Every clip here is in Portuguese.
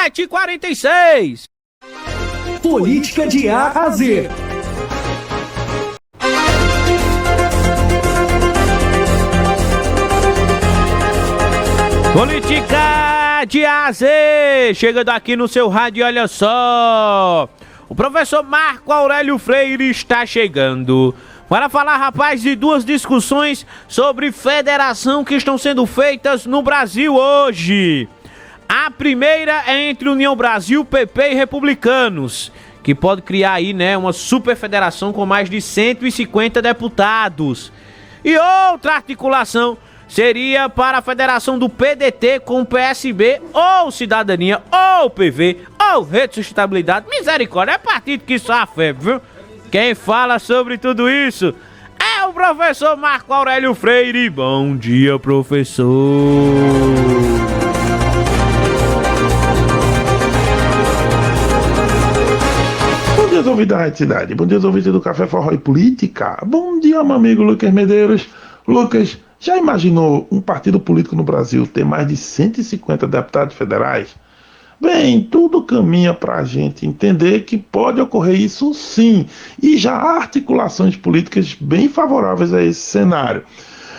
7h46. Política de A a Z. Política de A a Z, chegando aqui no seu rádio, olha só. O professor Marco Aurélio Freire está chegando para falar, rapaz, de duas discussões sobre federação que estão sendo feitas no Brasil hoje. A primeira é entre União Brasil, PP e Republicanos, que pode criar aí, né, uma super federação com mais de 150 deputados. E outra articulação seria para a federação do PDT com o PSB, ou Cidadania, ou PV, ou Rede Sustentabilidade. Misericórdia, é partido que só febre, viu? Quem fala sobre tudo isso é o professor Marco Aurélio Freire. Bom dia, professor. Bom dia, ouvintes da Rádio Cidade. Bom dia, ouvintes do Café Forró e Política. Bom dia, meu amigo Lucas Medeiros. Lucas, já imaginou um partido político no Brasil ter mais de 150 deputados federais? Bem, tudo caminha para a gente entender que pode ocorrer isso sim, e já há articulações políticas bem favoráveis a esse cenário.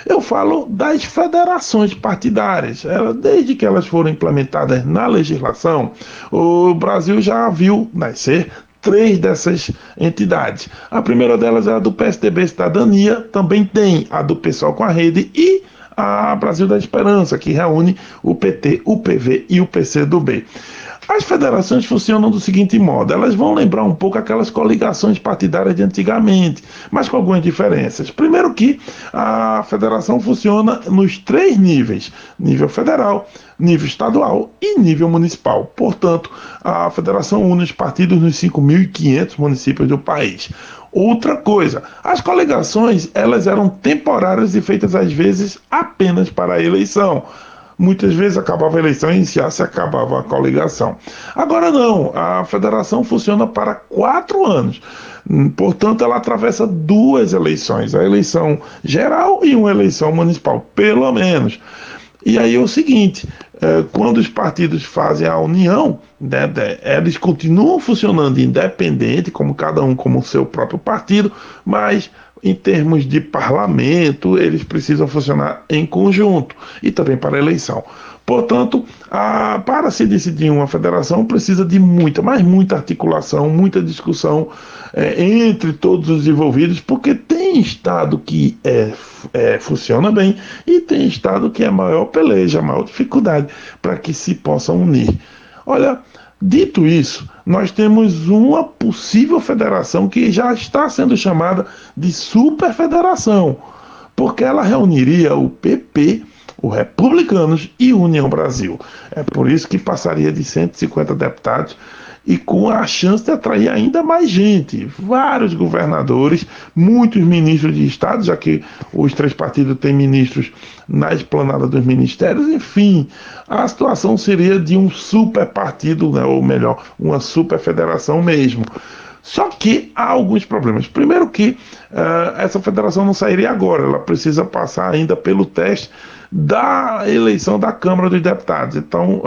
Eu falo das federações partidárias. Desde que elas foram implementadas na legislação, o Brasil já viu nascer 3 dessas entidades. A primeira delas é a do PSDB Cidadania, também tem a do PSOL com a Rede e a Brasil da Esperança, que reúne o PT, o PV e o PCdoB. As federações funcionam do seguinte modo: elas vão lembrar um pouco aquelas coligações partidárias de antigamente, mas com algumas diferenças. Primeiro que a federação funciona nos 3 níveis: nível federal, nível estadual e nível municipal. Portanto, a federação une os partidos nos 5.500 municípios do país. Outra coisa, as coligações, elas eram temporárias e feitas às vezes apenas para a eleição. Muitas vezes acabava a eleição e se acabava a coligação. Agora não, a federação funciona para 4 anos. Portanto, ela atravessa 2 eleições, a eleição geral e uma eleição municipal, pelo menos. E aí é o seguinte, quando os partidos fazem a união, né, eles continuam funcionando independente, como cada um como o seu próprio partido, mas em termos de parlamento, eles precisam funcionar em conjunto e também para a eleição. Portanto, para se decidir uma federação, precisa de muita, mas muita articulação, muita discussão entre todos os envolvidos, porque tem estado que funciona bem e tem estado que é a maior peleja, a maior dificuldade para que se possam unir. Olha, dito isso, nós temos uma possível federação que já está sendo chamada de superfederação, porque ela reuniria o PP, o Republicanos e o União Brasil. É por isso que passaria de 150 deputados e com a chance de atrair ainda mais gente, vários governadores, muitos ministros de Estado, já que os 3 partidos têm ministros na esplanada dos ministérios. Enfim, a situação seria de um super partido, né, ou melhor, uma super federação mesmo. Só que há alguns problemas. Primeiro que essa federação não sairia agora, ela precisa passar ainda pelo teste da eleição da Câmara dos Deputados. Então,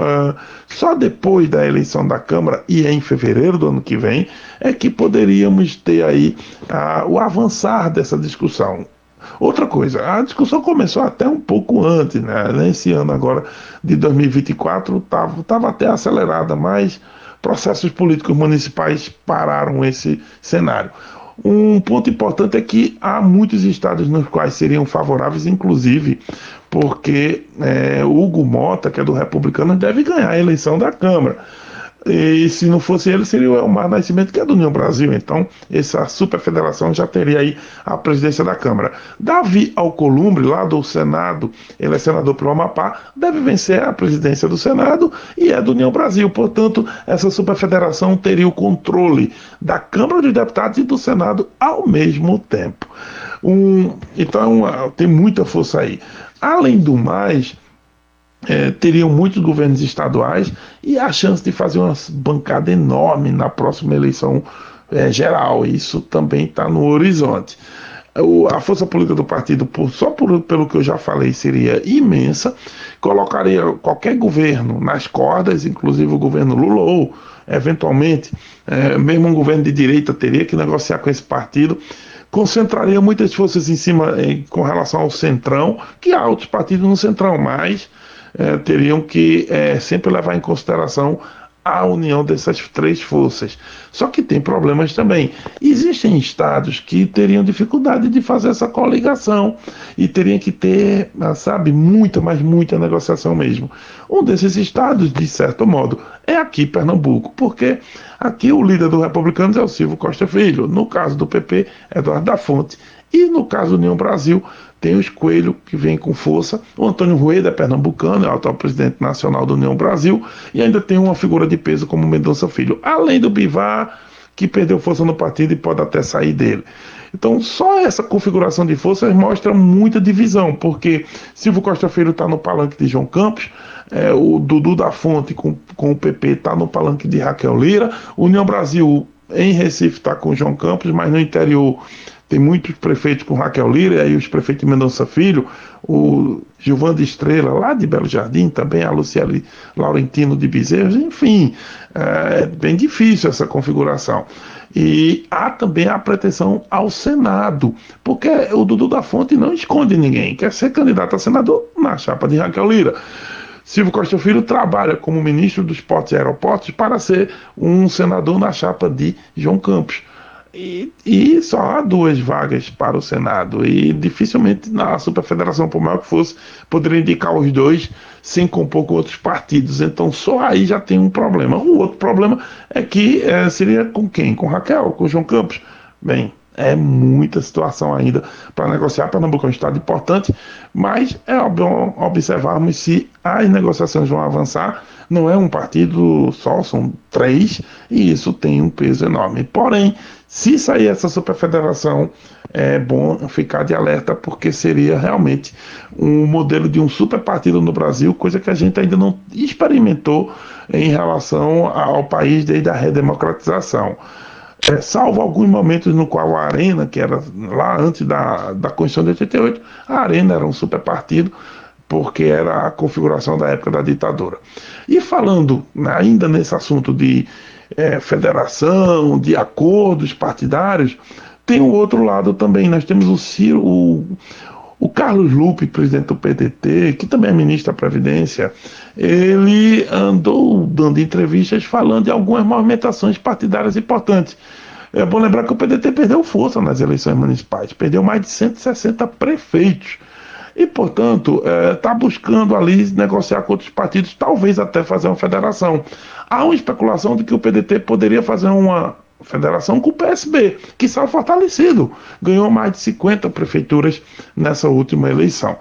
só depois da eleição da Câmara, e em fevereiro do ano que vem, é que poderíamos ter aí o avançar dessa discussão. Outra coisa, a discussão começou até um pouco antes, né? Nesse ano agora de 2024 estava até acelerada, mas processos políticos municipais pararam esse cenário. Um ponto importante é que há muitos estados nos quais seriam favoráveis, inclusive porque Hugo Mota, que é do Republicano, deve ganhar a eleição da Câmara. E se não fosse ele, seria o Elmar Nascimento, que é do União Brasil. Então, essa superfederação já teria aí a presidência da Câmara. Davi Alcolumbre, lá do Senado, ele é senador pelo Amapá, deve vencer a presidência do Senado e é do União Brasil. Portanto, essa superfederação teria o controle da Câmara dos Deputados e do Senado ao mesmo tempo. Então, tem muita força aí. Além do mais, teriam muitos governos estaduais e a chance de fazer uma bancada enorme na próxima eleição geral. Isso também está no horizonte. A força política do partido, pelo que eu já falei, seria imensa, colocaria qualquer governo nas cordas, inclusive o governo Lula, ou eventualmente mesmo um governo de direita teria que negociar com esse partido, concentraria muitas forças em cima com relação ao centrão, que há outros partidos no centrão, mas teriam que sempre levar em consideração a união dessas três forças. Só que tem problemas também. Existem estados que teriam dificuldade de fazer essa coligação e teriam que ter, muita, mas muita negociação mesmo. Um desses estados, de certo modo, é aqui Pernambuco, porque aqui o líder do Republicanos é o Silvio Costa Filho, no caso do PP, Eduardo da Fonte, e no caso do União Brasil, tem os Coelho, que vem com força, o Antônio Rueda é pernambucano, é o atual presidente nacional da União Brasil, e ainda tem uma figura de peso como Mendonça Filho, além do Bivar, que perdeu força no partido e pode até sair dele. Então, só essa configuração de forças mostra muita divisão, porque Silvio Costa Filho está no palanque de João Campos, o Dudu da Fonte com o PP está no palanque de Raquel Lira, União Brasil em Recife está com João Campos, mas no interior tem muitos prefeitos com Raquel Lira, e aí os prefeitos de Mendonça Filho, o Gilvando Estrela, lá de Belo Jardim, também a Luciane Laurentino de Bezerros, enfim, é bem difícil essa configuração. E há também a pretensão ao Senado, porque o Dudu da Fonte não esconde ninguém, quer ser candidato a senador na chapa de Raquel Lira. Silvio Costa Filho trabalha como ministro dos Portos e Aeroportos para ser um senador na chapa de João Campos. E só há 2 vagas para o Senado, e dificilmente na Superfederação, por maior que fosse, poderia indicar os 2 sem compor com outros partidos. Então só aí já tem um problema. O outro problema é que seria com quem? Com Raquel? Com João Campos? Bem, é muita situação ainda para negociar. Pernambuco é um estado importante, mas é óbvio observarmos se as negociações vão avançar. Não é um partido só, são 3, e isso tem um peso enorme. Porém, se sair essa superfederação, é bom ficar de alerta, porque seria realmente um modelo de um superpartido no Brasil, coisa que a gente ainda não experimentou em relação ao país desde a redemocratização. Salvo alguns momentos no qual a Arena, que era lá antes da Constituição de 88, a Arena era um superpartido, porque era a configuração da época da ditadura. E falando ainda nesse assunto de federação, de acordos partidários, tem o outro lado também. Nós temos o Carlos Lupe, presidente do PDT, que também é ministro da Previdência. Ele andou dando entrevistas falando de algumas movimentações partidárias importantes. É bom lembrar que o PDT perdeu força nas eleições municipais, perdeu mais de 160 prefeitos. E, portanto, está buscando ali negociar com outros partidos, talvez até fazer uma federação. Há uma especulação de que o PDT poderia fazer uma federação com o PSB, que saiu fortalecido. Ganhou mais de 50 prefeituras nessa última eleição.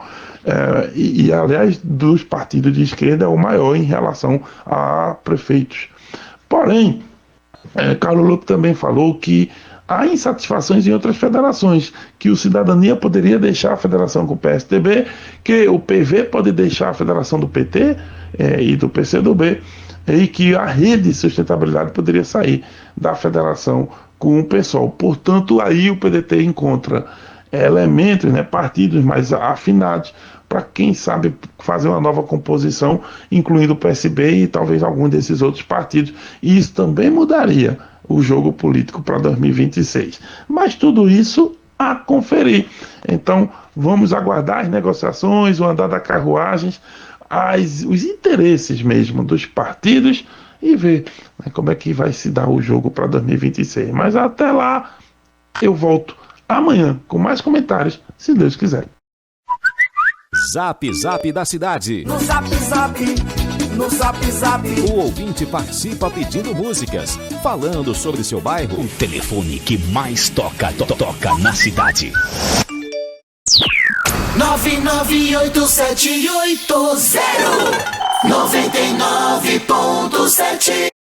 Aliás, dos partidos de esquerda é o maior em relação a prefeitos. Porém, Carlos Lupe também falou que há insatisfações em outras federações, que o Cidadania poderia deixar a federação com o PSDB, que o PV pode deixar a federação do PT e do PCdoB, e que a Rede de Sustentabilidade poderia sair da federação com o PSOL. Portanto, aí o PDT encontra elementos, partidos mais afinados, para quem sabe fazer uma nova composição, incluindo o PSB e talvez algum desses outros partidos. E isso também mudaria o jogo político para 2026. Mas tudo isso a conferir. Então, vamos aguardar as negociações, o andar da carruagem, os interesses mesmo dos partidos e ver como é que vai se dar o jogo para 2026. Mas até lá, eu volto amanhã com mais comentários, se Deus quiser. Zap Zap da cidade. No Zap Zap, no Zap Zap. O ouvinte participa pedindo músicas, falando sobre seu bairro. O telefone que mais toca na cidade. 998788099.7